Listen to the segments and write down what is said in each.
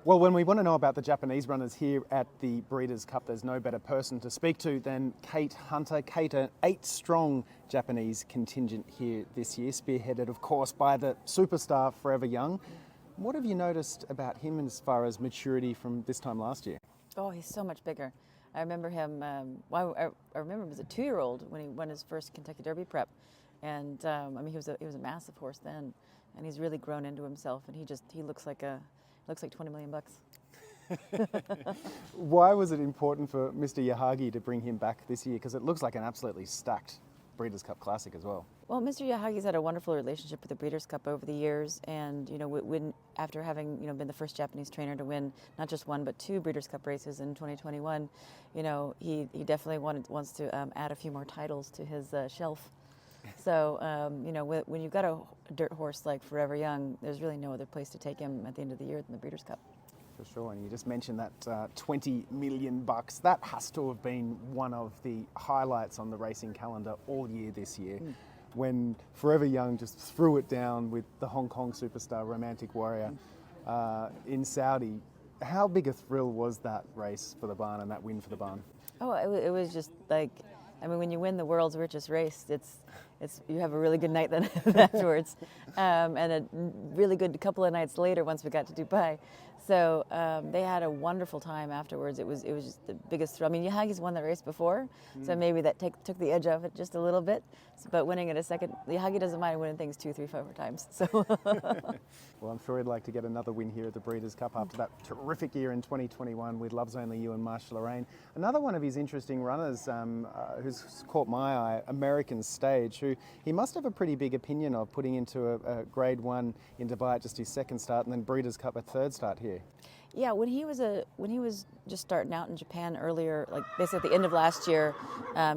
Well, when we want to know about the Japanese runners here at the Breeders' Cup, there's no better person to speak to than Kate Hunter. Kate, an 8-strong Japanese contingent here this year, spearheaded, of course, by the superstar Forever Young. What have you noticed about him as far as maturity from this time last year? Oh, he's so much bigger. I remember him, I remember him as a 2-year-old when he won his first Kentucky Derby prep. And I mean, he was a massive horse then, and he's really grown into himself, and he looks like 20 million bucks. Why was it important for Mr. Yahagi to bring him back this year? Because it looks like an absolutely stacked Breeders' Cup Classic as well. Well, Mr. Yahagi's had a wonderful relationship with the Breeders' Cup over the years, and when after having been the first Japanese trainer to win not just one but 2 Breeders' Cup races in 2021, he definitely wants to add a few more titles to his shelf. So when you've got a dirt horse like Forever Young, there's really no other place to take him at the end of the year than the Breeders' Cup. For sure, and you just mentioned that 20 million bucks. That has to have been one of the highlights on the racing calendar all year this year, when Forever Young just threw it down with the Hong Kong superstar Romantic Warrior in Saudi. How big a thrill was that race for the barn and that win for the barn? Oh, it was just like, I mean, when you win the world's richest race, it's you have a really good night then afterwards, and a really good couple of nights later once we got to Dubai. So they had a wonderful time afterwards. It was just the biggest thrill. I mean, Yahagi's won the race before, so maybe that took the edge off it just a little bit. But winning it a second, Yahagi doesn't mind winning things 2, 3, 4 times. So. Well, I'm sure he'd like to get another win here at the Breeders' Cup after that terrific year in 2021 with Love's Only You and Marshall Lorraine. Another one of his interesting runners who's caught my eye, American Stage, who he must have a pretty big opinion of putting into a Grade 1 in Dubai at just his second start, and then Breeders' Cup at third start here. Yeah, when he was just starting out in Japan earlier, like basically at the end of last year,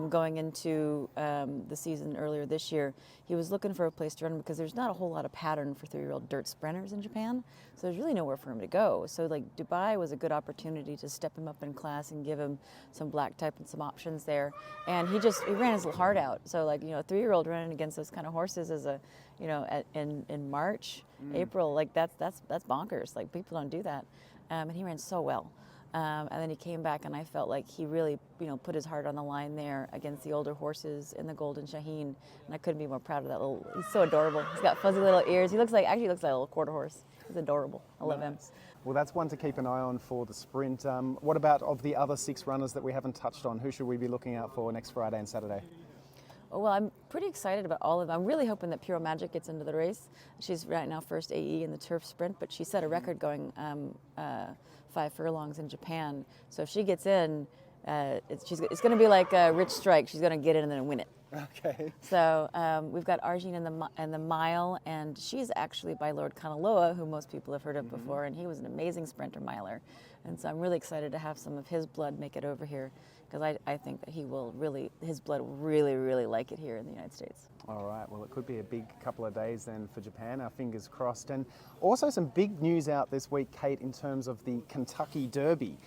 going into the season earlier this year, he was looking for a place to run because there's not a whole lot of pattern for 3-year-old dirt sprinters in Japan, so there's really nowhere for him to go. So like Dubai was a good opportunity to step him up in class and give him some black type and some options there, and he ran his heart out. So like a 3-year-old running against those kind of horses as a in March, April, like that's bonkers. Like people don't do that. And he ran so well. And then he came back, and I felt like he really, put his heart on the line there against the older horses in the Golden Shaheen. And I couldn't be more proud of that little. He's so adorable. He's got fuzzy little ears. He looks like a little quarter horse. He's adorable. I love him. Well, that's one to keep an eye on for the sprint. What about of the other 6 runners that we haven't touched on? Who should we be looking out for next Friday and Saturday? Oh, well, I'm pretty excited about all of them. I'm really hoping that Pure Magic gets into the race. She's right now first AE in the turf sprint, but she set a record going 5 furlongs in Japan. So if she gets in, it's going to be like Rich Strike. She's going to get in and then win it. Okay. So we've got Arjun in the mile, and she's actually by Lord Kanaloa, who most people have heard of before, and he was an amazing sprinter miler. And so I'm really excited to have some of his blood make it over here, because I think that his blood will really like it here in the United States. All right, well, it could be a big couple of days then for Japan, our fingers crossed. And also some big news out this week, Kate, in terms of the Kentucky Derby,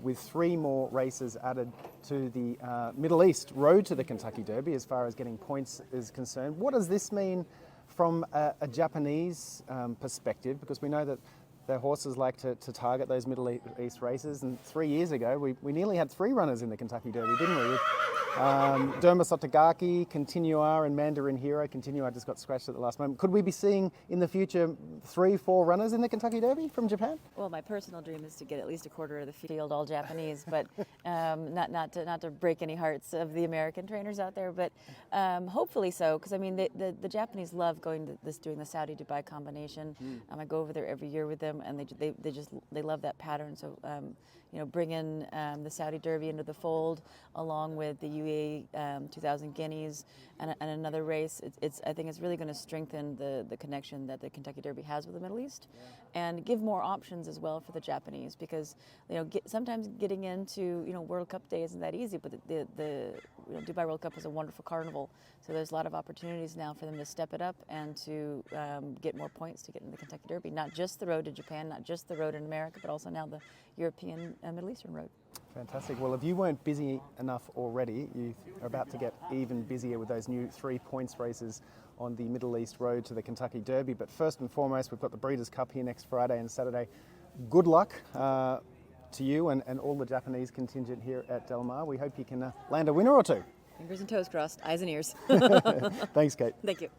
with 3 more races added to the Middle East road to the Kentucky Derby as far as getting points is concerned. What does this mean from a Japanese perspective? Because we know that their horses like to target those Middle East races, and 3 years ago we nearly had 3 runners in the Kentucky Derby, didn't we? With Derma Sotogaki, Continua and Mandarin Hero. Continua just got scratched at the last moment. Could we be seeing in the future 3, 4 runners in the Kentucky Derby from Japan? Well, my personal dream is to get at least a quarter of the field all Japanese, but not to break any hearts of the American trainers out there, but hopefully so, because I mean the Japanese love doing the Saudi-Dubai combination. I go over there every year with them, and they love that pattern. So bring in the Saudi Derby into the fold, along with the UAE 2000 Guineas and another race. I think it's really going to strengthen the connection that the Kentucky Derby has with the Middle East, and give more options as well for the Japanese, because sometimes getting into World Cup Day isn't that easy, but the Dubai World Cup is a wonderful carnival, so there's a lot of opportunities now for them to step it up and to get more points to get into the Kentucky Derby. Not just the road to Japan, not just the road in America, but also now the European Middle Eastern road. Fantastic. Well, if you weren't busy enough already, you are about to get even busier with those new 3 points races on the Middle East road to the Kentucky Derby. But first and foremost, we've got the Breeders' Cup here next Friday and Saturday. good luck to you and all the Japanese contingent here at Del Mar. We hope you can land a winner or two. Fingers and toes crossed, eyes and ears. Thanks, Kate. Thank you.